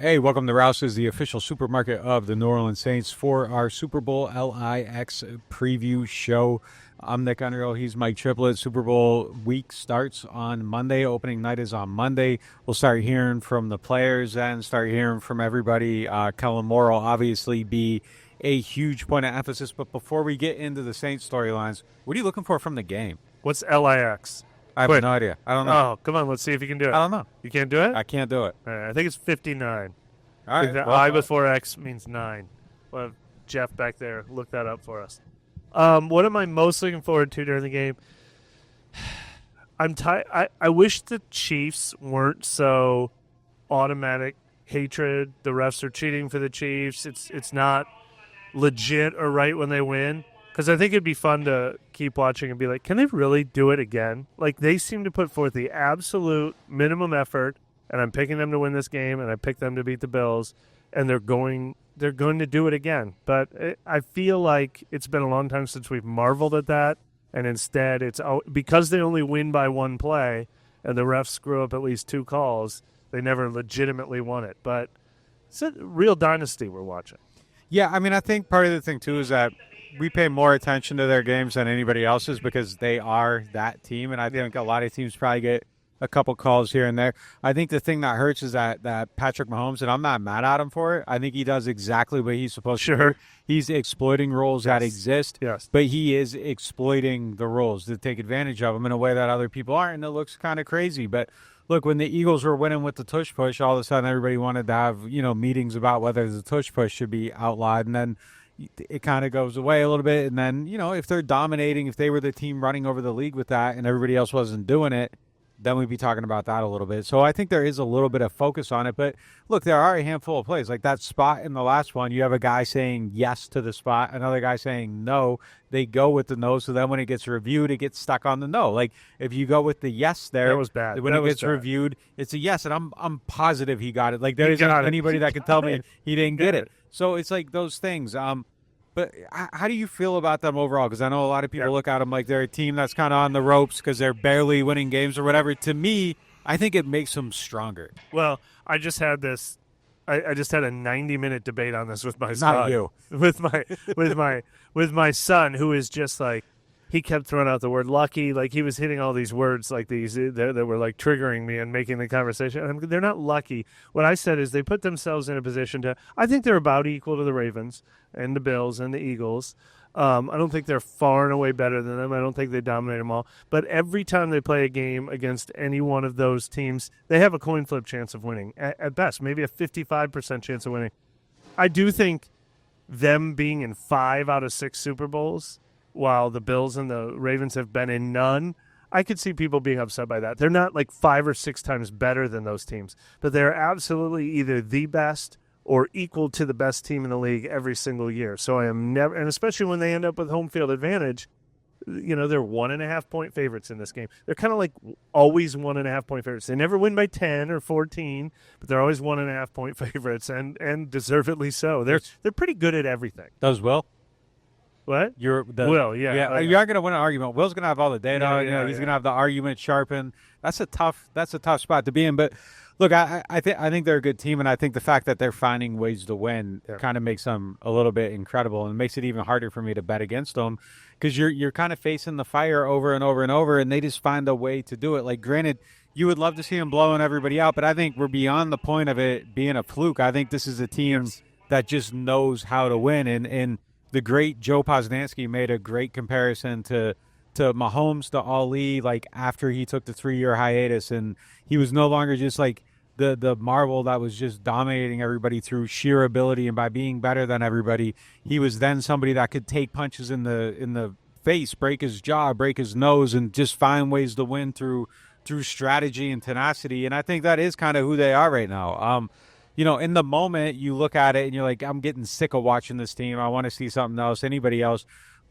Hey, welcome to Rouses, the official supermarket of the New Orleans Saints, for our Super Bowl LIX preview show. I'm Nick Unreal. He's Mike Triplett. Super Bowl week starts on Monday. Opening night is on Monday. We'll start hearing from the players and start hearing from everybody. Kellen will obviously be a huge point of emphasis. But before we get into the Saints storylines, what are you looking for from the game? What's LIX? I have no idea. I don't know. Oh, come on. Let's see if you can do it. I don't know. You can't do it? I can't do it. All right, I think it's 59. All right. Well, I before X means 9. We'll have Jeff back there look that up for us. What am I most looking forward to during the game? I wish the Chiefs weren't so automatic hatred. The refs are cheating for the Chiefs. It's not legit or right when they win. Because I think it'd be fun to keep watching and be like, can they really do it again? Like, they seem to put forth the absolute minimum effort, and I'm picking them to win this game, and I picked them to beat the Bills, and they're going to do it again. But I feel like it's been a long time since we've marveled at that, and instead it's because they only win by one play, and the refs screw up at least 2 calls, they never legitimately won it. But it's a real dynasty we're watching. Yeah, I mean, I think part of the thing, too, is that we pay more attention to their games than anybody else's because they are that team, and I think a lot of teams probably get a couple calls here and there. I think the thing that hurts is that Patrick Mahomes, and I'm not mad at him for it. I think he does exactly what he's supposed to do. He's exploiting rules that exist, but he is exploiting the rules to take advantage of them in a way that other people aren't, and it looks kind of crazy. But look, when the Eagles were winning with the tush push, all of a sudden everybody wanted to have meetings about whether the tush push should be outlawed, and then it kind of goes away a little bit. And then, if they're dominating, if they were the team running over the league with that and everybody else wasn't doing it, then we'd be talking about that a little bit. So I think there is a little bit of focus on it. But, look, there are a handful of plays. Like that spot in the last one, you have a guy saying yes to the spot, another guy saying no. They go with the no, so then when it gets reviewed, it gets stuck on the no. Like, if you go with the yes there, that was bad. When it gets reviewed, it's a yes, and I'm positive he got it. Like, there isn't anybody that can tell me he didn't get it. So it's like those things. But how do you feel about them overall? Because I know a lot of people look at them like they're a team that's kind of on the ropes because they're barely winning games or whatever. To me, I think it makes them stronger. Well, I just had this. I just had a 90-minute debate on this with my son. Not you. With my son, who is just like, he kept throwing out the word lucky. Like, he was hitting all these words like these that were like triggering me and making the conversation. They're not lucky. What I said is they put themselves in a position to, I think they're about equal to the Ravens and the Bills and the Eagles. I don't think they're far and away better than them. I don't think they dominate them all. But every time they play a game against any one of those teams, they have a coin flip chance of winning. At best, maybe a 55% chance of winning. I do think them being in 5 out of 6 Super Bowls, while the Bills and the Ravens have been in none, I could see people being upset by that. They're not like 5 or 6 times better than those teams, but they're absolutely either the best or equal to the best team in the league every single year. So I am never, and especially when they end up with home field advantage, they're 1.5 point favorites in this game. They're kind of like always 1.5 point favorites. They never win by 10 or 14, but they're always 1.5 point favorites, and deservedly so. They're pretty good at everything. Does Will? What? Will, yeah. You are going to win an argument. Will's going to have all the data. He's going to have the argument sharpened. That's a tough spot to be in. But look, I think they're a good team, and I think the fact that they're finding ways to win kind of makes them a little bit incredible, and makes it even harder for me to bet against them because you're kind of facing the fire over and over and over, and they just find a way to do it. Like, granted, you would love to see them blowing everybody out, but I think we're beyond the point of it being a fluke. I think this is a team that just knows how to win, and the great Joe Posnanski made a great comparison to Mahomes, to Ali, like after he took the 3-year hiatus, and he was no longer just like the marvel that was just dominating everybody through sheer ability and by being better than everybody. He was then somebody that could take punches in the face, break his jaw, break his nose, and just find ways to win through strategy and tenacity. And I think that is kind of who they are right now. In the moment, you look at it and you're like, I'm getting sick of watching this team. I want to see something else, anybody else.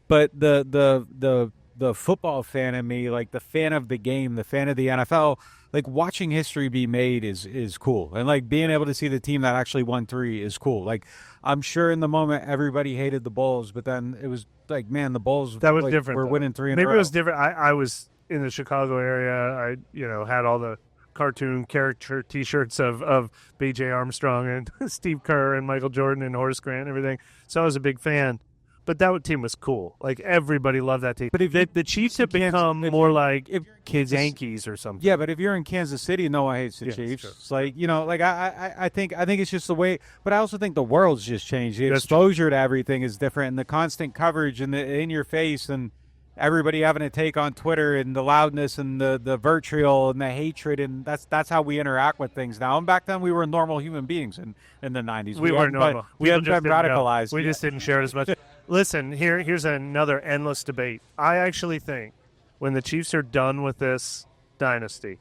But the football fan in me, like the fan of the game, the fan of the NFL, like watching history be made is cool. And like being able to see the team that actually won 3 is cool. Like, I'm sure in the moment everybody hated the Bulls, but then it was like, man, the Bulls that was different. We're winning 3 in a row. Maybe it was different. I was in the Chicago area. I had all the cartoon caricature T-shirts of B.J. Armstrong and Steve Kerr and Michael Jordan and Horace Grant and everything. So I was a big fan. But that team was cool. Like, everybody loved that team. But if the Chiefs have become more like kids Yankees or something. Yeah, but if you're in Kansas City, no one hates the Chiefs. Sure. It's like, like I think it's just the way. But I also think the world's just changed. The exposure to everything is different, and the constant coverage and the in your face, and everybody having a take on Twitter, and the loudness and the vitriol and the hatred, and that's how we interact with things now. And back then, we were normal human beings in the 90s. We weren't normal. We hadn't been radicalized. We just didn't share it as much. Listen, here's another endless debate. I actually think when the Chiefs are done with this dynasty,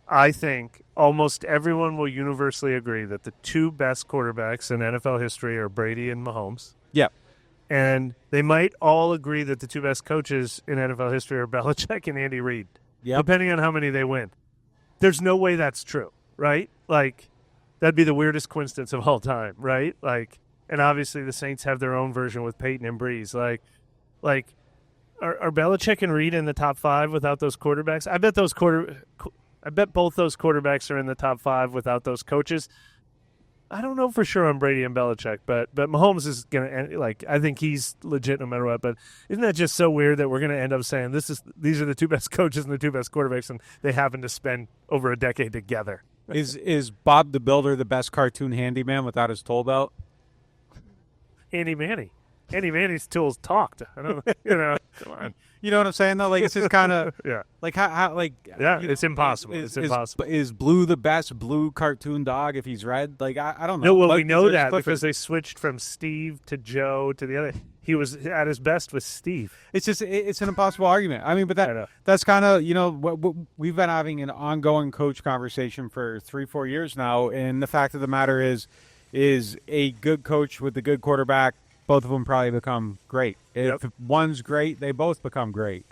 I think almost everyone will universally agree that the two best quarterbacks in NFL history are Brady and Mahomes. Yeah. And they might all agree that the two best coaches in NFL history are Belichick and Andy Reid, depending on how many they win. There's no way that's true, right? Like, that'd be the weirdest coincidence of all time, right? Like, and obviously the Saints have their own version with Peyton and Breeze. Like, are Belichick and Reid in the top five without those quarterbacks? I bet both those quarterbacks are in the top five without those coaches. I don't know for sure on Brady and Belichick, but Mahomes is gonna I think he's legit no matter what. But isn't that just so weird that we're gonna end up saying these are the two best coaches and the two best quarterbacks, and they happen to spend over a decade together? Is Bob the Builder the best cartoon handyman without his tool belt? Andy Manny's tools talked. I don't know. Come on. You know what I'm saying though? Like, it's just kind of like how it's impossible. It's impossible. Is Blue the best blue cartoon dog if he's red? Like, I don't know. No, well, we know that because they switched from Steve to Joe to the other. He was at his best with Steve. It's just it's an impossible argument. I mean, but that's kind of what we've been having an ongoing coach conversation for 3-4 years now, and the fact of the matter is a good coach with a good quarterback, both of them probably become great. If one's great, they both become great.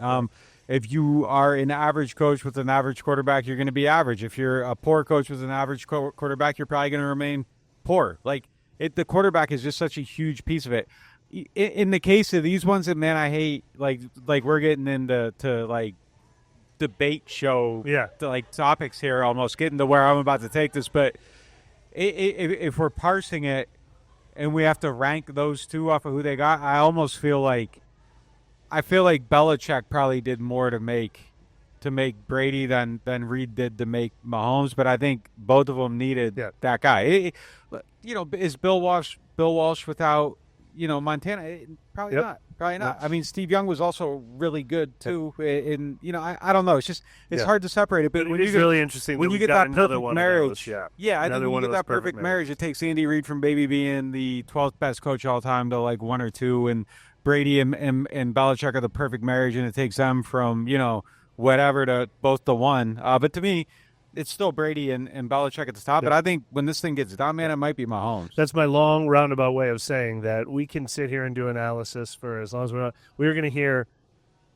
If you are an average coach with an average quarterback, you're going to be average. If you're a poor coach with an average quarterback, you're probably going to remain poor. Like, the quarterback is just such a huge piece of it. In the case of these ones that, man, I hate, like we're getting into like debate show topics here, almost getting to where I'm about to take this, but if we're parsing it and we have to rank those two off of who they got, I almost feel like Belichick probably did more to make Brady than Reid did to make Mahomes, but I think both of them needed that guy. Is Bill Walsh without Montana? Probably not. Probably not. I mean, Steve Young was also really good too. And I don't know. It's hard to separate it. But it's really interesting when you get that perfect marriage. I think when you get that perfect marriage, it takes Andy Reid from maybe being the 12th best coach all time to like 1 or 2, and Brady and Belichick are the perfect marriage, and it takes them from whatever to both to 1. But to me, it's still Brady and Belichick at the top. But I think when this thing gets done, man, it might be Mahomes. That's my long roundabout way of saying that we can sit here and do analysis for as long as we're going to hear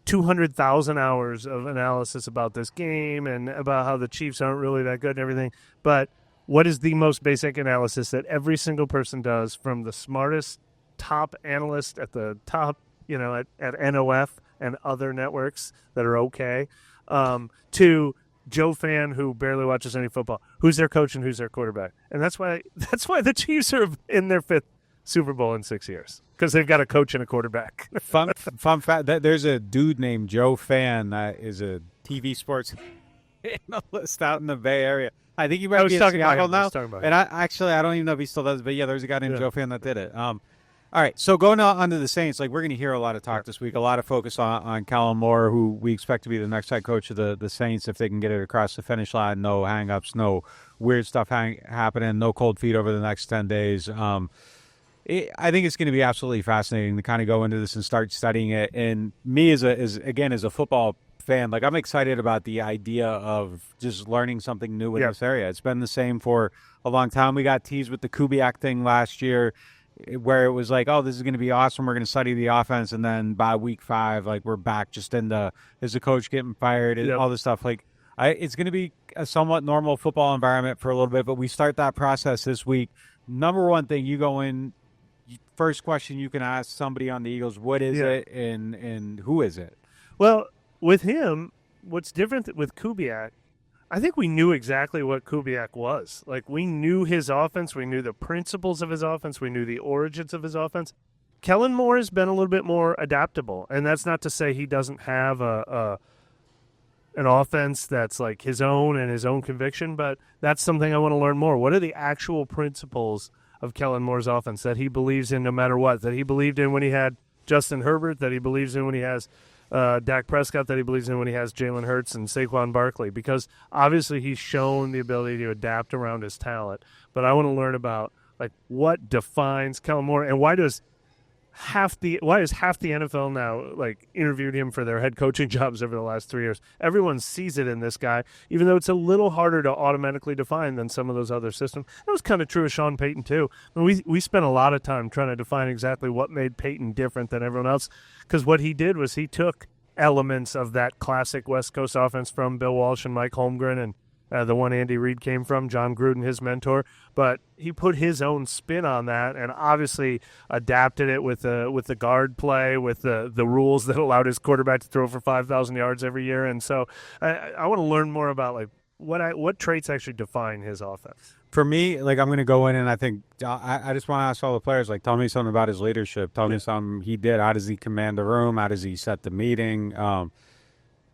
200,000 hours of analysis about this game and about how the Chiefs aren't really that good and everything. But what is the most basic analysis that every single person does, from the smartest top analyst at the top, at NOF and other networks that are okay, to Joe fan who barely watches any football? Who's their coach and who's their quarterback? And that's why the Chiefs are in their 5th Super Bowl in 6 years, because they've got a coach and a quarterback. Fun fact: there's a dude named Joe Fan that is a TV sports analyst out in the Bay Area. I think he might be in Seattle now. And I don't even know if he still does, but there's a guy named Joe Fan that did it. All right, so going on to the Saints, we're going to hear a lot of talk this week, a lot of focus on Kellen Moore, who we expect to be the next head coach of the Saints if they can get it across the finish line. No hang-ups, no weird stuff happening, no cold feet over the next 10 days. I think it's going to be absolutely fascinating to kind of go into this and start studying it. And me, as a football fan, I'm excited about the idea of just learning something new in this area. It's been the same for a long time. We got teased with the Kubiak thing last year, where it was like, oh, this is going to be awesome, we're going to study the offense, and then by week 5, we're back just into, is the coach getting fired, and all this stuff. It's going to be a somewhat normal football environment for a little bit, but we start that process this week. Number one thing, you go in, first question you can ask somebody on the Eagles, what is it, and who is it? Well, with him, what's different with Kubiak, I think we knew exactly what Kubiak was. Like, we knew his offense. We knew the principles of his offense. We knew the origins of his offense. Kellen Moore has been a little bit more adaptable, and that's not to say he doesn't have an offense that's like his own and his own conviction, but that's something I want to learn more. What are the actual principles of Kellen Moore's offense that he believes in no matter what, that he believed in when he had Justin Herbert, that he believes in when he has Dak Prescott, that he believes in when he has Jalen Hurts and Saquon Barkley, because obviously he's shown the ability to adapt around his talent. But I want to learn about like what defines Kellen Moore, and why is half the NFL now like interviewed him for their head coaching jobs over the last 3 years. Everyone sees it in this guy, even though it's a little harder to automatically define than some of those other systems. That was kind of true of Sean Payton too. I mean, we spent a lot of time trying to define exactly what made Payton different than everyone else, because what he did was he took elements of that classic West Coast offense from Bill Walsh and Mike Holmgren and the one Andy Reid came from, John Gruden, his mentor, but he put his own spin on that and obviously adapted it with the guard play, with the rules that allowed his quarterback to throw for 5,000 yards every year. And so I want to learn more about like what traits actually define his offense. For me, like, I'm going to go in and I think I just want to ask all the players, like, tell me something about his leadership. Tell me something he did. How does he command the room? How does he set the meeting?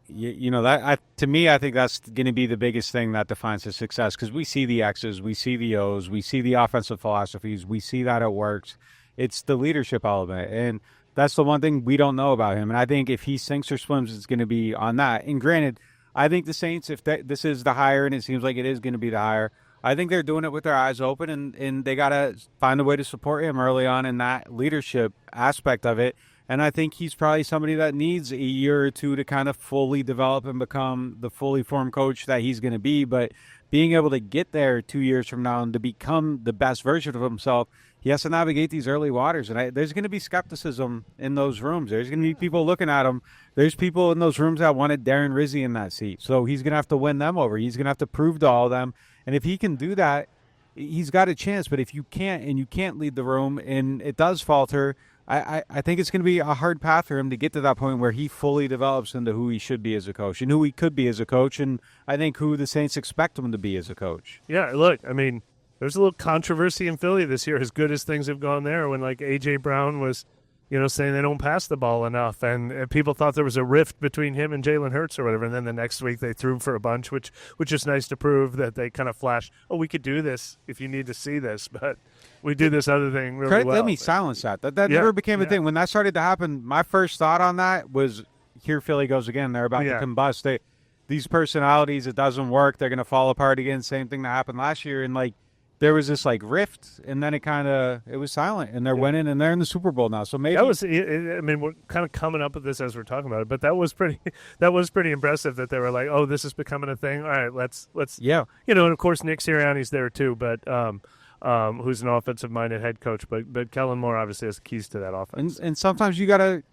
You know, to me, I think that's going to be the biggest thing that defines his success, because we see the X's, we see the O's, we see the offensive philosophies, we see that it works. It's the leadership element, and that's the one thing we don't know about him. And I think if he sinks or swims, it's going to be on that. And granted, I think the Saints, if this is the hire, and it seems like it is going to be the hire, I think they're doing it with their eyes open, and they got to find a way to support him early on in that leadership aspect of it. And I think he's probably somebody that needs a year or two to kind of fully develop and become the fully formed coach that he's going to be. But being able to get there 2 years from now and to become the best version of himself, he has to navigate these early waters. And there's going to be skepticism in those rooms. There's going to be people looking at him. There's people in those rooms that wanted Darren Rizzi in that seat. So he's going to have to win them over. He's going to have to prove to all of them. And if he can do that, he's got a chance. But if you can't, and you can't lead the room and it does falter, I think it's going to be a hard path for him to get to that point where he fully develops into who he should be as a coach and who he could be as a coach, and I think who the Saints expect him to be as a coach. Yeah, look, I mean, there's a little controversy in Philly this year, as good as things have gone there, when like A.J. Brown was, you know, saying they don't pass the ball enough, and people thought there was a rift between him and Jalen Hurts or whatever, and then the next week they threw him for a bunch, which is nice to prove that they kind of flashed, oh, we could do this if you need to see this, but we do this other thing really well. Let me silence that. That never became a thing. When that started to happen, my first thought on that was, here Philly goes again. They're about to combust. These personalities, it doesn't work. They're going to fall apart again. Same thing that happened last year, and like, there was this like rift, and then it was silent, and they're winning, and they're in the Super Bowl now. So maybe that was. I mean, we're kind of coming up with this as we're talking about it, but that was pretty impressive that they were like, oh, this is becoming a thing. All right, let's yeah. You know, and of course Nick Sirianni's there too, but who's an offensive-minded head coach, but Kellen Moore obviously has the keys to that offense. And sometimes you gotta.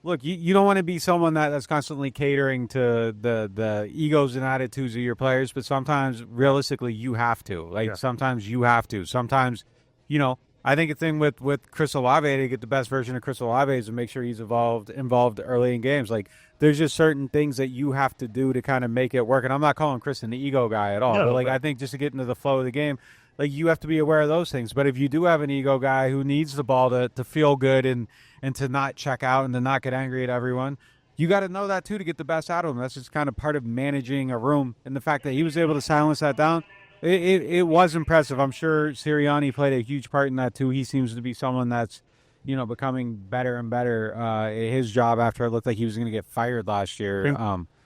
Look, you don't want to be someone that's constantly catering to the egos and attitudes of your players, but sometimes, realistically, you have to. Sometimes you have to. Sometimes, you know, I think a thing with Chris Olave, to get the best version of Chris Olave, is to make sure he's involved early in games. Like, there's just certain things that you have to do to kind of make it work. And I'm not calling Chris an ego guy at all, but I think just to get into the flow of the game, like, you have to be aware of those things. But if you do have an ego guy who needs the ball to feel good and to not check out and to not get angry at everyone, you got to know that too to get the best out of him. That's just kind of part of managing a room. And the fact that he was able to silence that down, it was impressive. I'm sure Sirianni played a huge part in that too. He seems to be someone that's, you know, becoming better and better at his job after it looked like he was going to get fired last year.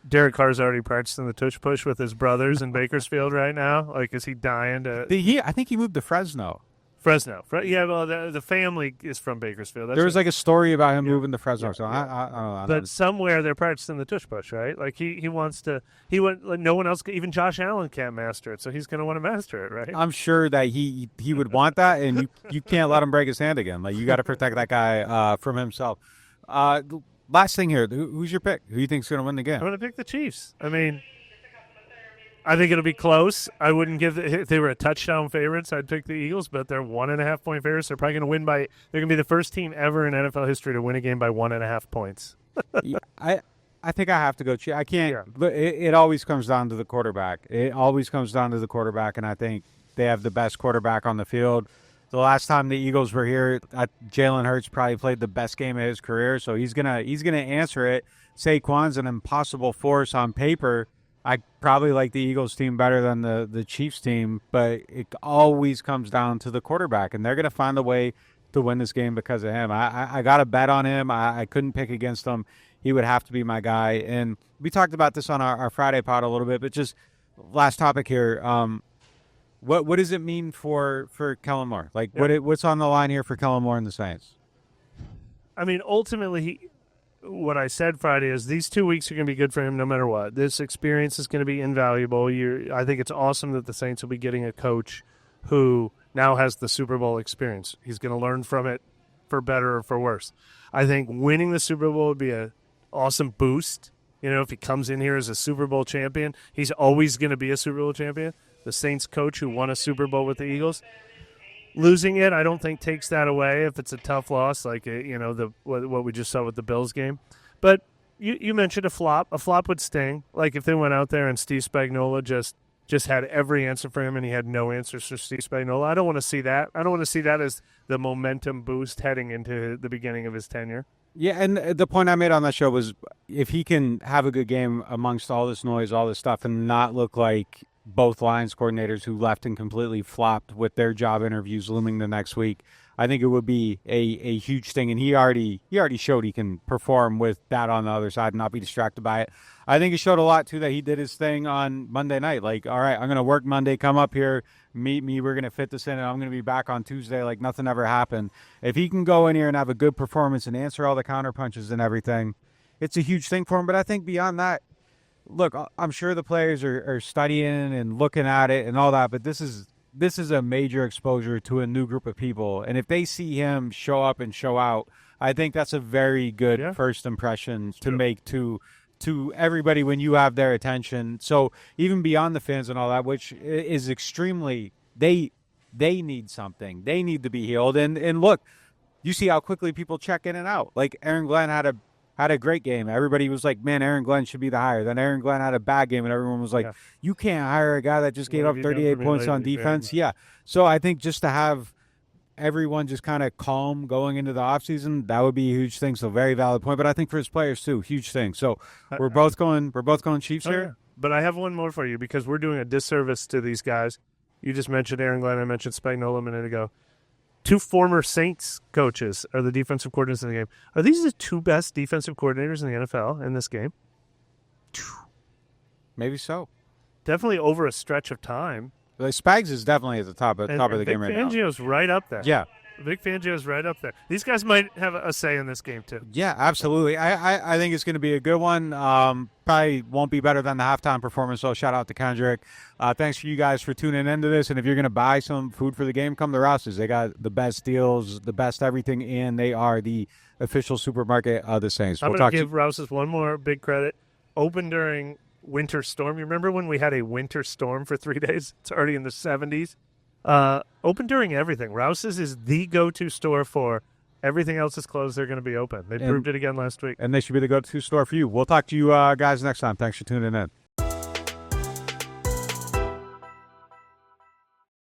Derek Carr's already practicing the tush push with his brothers in Bakersfield right now. Like, is he dying to? I think he moved to Fresno. Yeah, well, the family is from Bakersfield. There was like a story about him moving to Fresno. So I don't know. But somewhere they're practicing the tush push, right? Like he wants to. He went. Like, no one else, even Josh Allen, can't master it. So he's going to want to master it, right? I'm sure that he would want that, and you can't let him break his hand again. Like, you got to protect that guy from himself. Last thing here, who's your pick? Who do you think's going to win the game? I'm going to pick the Chiefs. I mean, I think it'll be close. I wouldn't if they were a touchdown favorites, I'd pick the Eagles, but they're 1.5 point favorites. They're probably going to win they're going to be the first team ever in NFL history to win a game by 1.5 points. I think I have to go. I can't. Yeah. It always comes down to the quarterback. It always comes down to the quarterback, and I think they have the best quarterback on the field. The last time the Eagles were here, Jalen Hurts probably played the best game of his career, so he's gonna answer it. Saquon's an impossible force on paper. I probably like the Eagles team better than the Chiefs team, but it always comes down to the quarterback, and they're going to find a way to win this game because of him. I got a bet on him. I couldn't pick against him. He would have to be my guy. And we talked about this on our Friday pod a little bit, but just last topic here. What does it mean for Kellen Moore? Like, what's on the line here for Kellen Moore and the Saints? I mean, ultimately, what I said Friday is these 2 weeks are going to be good for him no matter what. This experience is going to be invaluable. I think it's awesome that the Saints will be getting a coach who now has the Super Bowl experience. He's going to learn from it for better or for worse. I think winning the Super Bowl would be an awesome boost. If he comes in here as a Super Bowl champion, he's always going to be a Super Bowl champion. The Saints coach who won a Super Bowl with the Eagles. Losing it, I don't think takes that away if it's a tough loss, like what we just saw with the Bills game. But you mentioned a flop. A flop would sting. Like if they went out there and Steve Spagnuolo just had every answer for him and he had no answers for Steve Spagnuolo. I don't want to see that. I don't want to see that as the momentum boost heading into the beginning of his tenure. Yeah, and the point I made on that show was if he can have a good game amongst all this noise, all this stuff, and not look like both Lions coordinators who left and completely flopped with their job interviews looming the next week, I think it would be a huge thing. And he already showed he can perform with that on the other side and not be distracted by it. I think he showed a lot, too, that he did his thing on Monday night. Like, all right, I'm going to work Monday, come up here, meet me, we're going to fit this in, and I'm going to be back on Tuesday like nothing ever happened. If he can go in here and have a good performance and answer all the counter punches and everything, it's a huge thing for him. But I think beyond that, look, I'm sure the players are studying and looking at it and all that, but this is a major exposure to a new group of people. And if they see him show up and show out, I think that's a very good first impression to make to everybody when you have their attention. So even beyond the fans and all that, which is extremely, they need something. They need to be healed. And look, you see how quickly people check in and out. Like Aaron Glenn had a great game. Everybody was like, man, Aaron Glenn should be the hire. Then Aaron Glenn had a bad game, and everyone was like, you can't hire a guy that just gave up 38 points on defense. Yeah. So I think just to have everyone just kind of calm going into the offseason, that would be a huge thing. So very valid point. But I think for his players, too, huge thing. So we're both going Chiefs here. Yeah. But I have one more for you because we're doing a disservice to these guys. You just mentioned Aaron Glenn. I mentioned Spagnuolo a minute ago. Two former Saints coaches are the defensive coordinators in the game. Are these the two best defensive coordinators in the NFL in this game? Maybe so. Definitely over a stretch of time. Like Spags is definitely at the top of the game right now. Vic Fangio's right up there. Yeah. Vic Fangio's right up there. These guys might have a say in this game, too. Yeah, absolutely. I think it's going to be a good one. Probably won't be better than the halftime performance, so shout out to Kendrick. Thanks for you guys for tuning into this. And if you're going to buy some food for the game, come to Rouses. They got the best deals, the best everything, and they are the official supermarket of the Saints. I'm going to give Rouses one more big credit. Open during winter storm. You remember when we had a winter storm for 3 days? It's already in the 70s. Open during everything. Rouses is the go-to store for everything else is closed. They're going to be open. They proved it again last week. And they should be the go-to store for you. We'll talk to you guys next time. Thanks for tuning in.